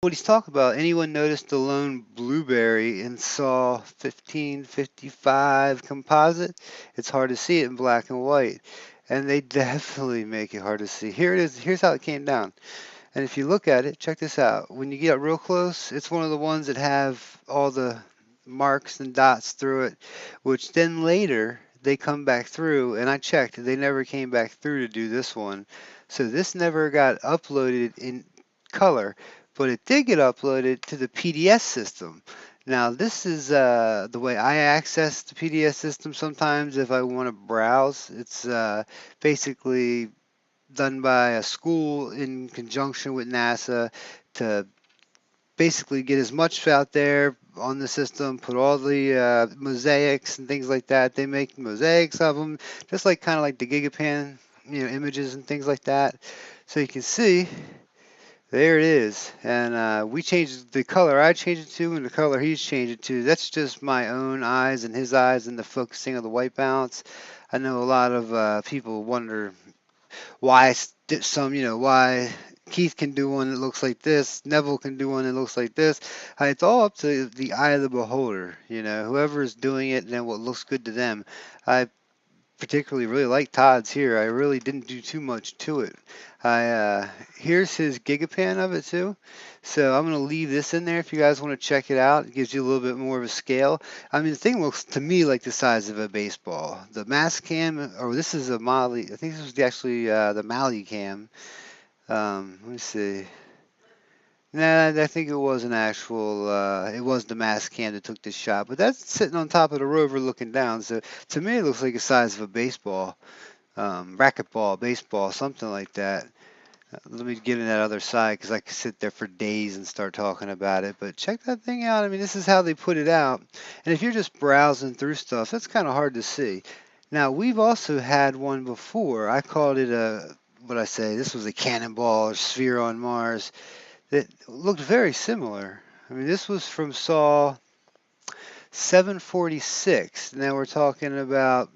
What he's talking about, anyone noticed the lone blueberry in Saw 1555 composite? It's hard to see it in black and white. And they definitely make it hard to see. Here it is. Here's how it came down. And if you look at it, check this out. When you get up real close, it's one of the ones that have all the marks and dots through it, which then later they come back through. And I checked, they never came back through to do this one. So this never got uploaded in color, but it did get uploaded to the PDS system. Now, this is the way I access the PDS system sometimes if I want to browse. It's basically done by a school in conjunction with NASA to basically get as much out there on the system, put all the mosaics and things like that. They make mosaics of them, just like kind of like the Gigapan, images and things like that. So you can see there it is. And we changed the color I changed it to and the color he's changed it to. That's just my own eyes and his eyes and the focusing of the white balance. I know a lot of people wonder why why Keith can do one that looks like this, Neville can do one that looks like this. It's all up to the eye of the beholder, whoever is doing it and then what looks good to them. I particularly really like Todd's here. I really didn't do too much to it. Here's his gigapan of it too. So I'm gonna leave this in there if you guys want to check it out. It gives you a little bit more of a scale. I mean, the thing looks to me like the size of a baseball. The mass cam, or this is a Mali. I think this was actually the Mali cam. Let me see. Nah, I think it was an actual, it was the mass cam that took this shot, but that's sitting on top of the rover looking down. So to me, it looks like the size of a baseball, racquetball, baseball, something like that. Let me get in that other side because I could sit there for days and start talking about it. But check that thing out. I mean, this is how they put it out. And if you're just browsing through stuff, that's kind of hard to see. Now, we've also had one before. I called it what I say, this was a cannonball or sphere on Mars that looked very similar. I mean, this was from Saw 746. Now we're talking about,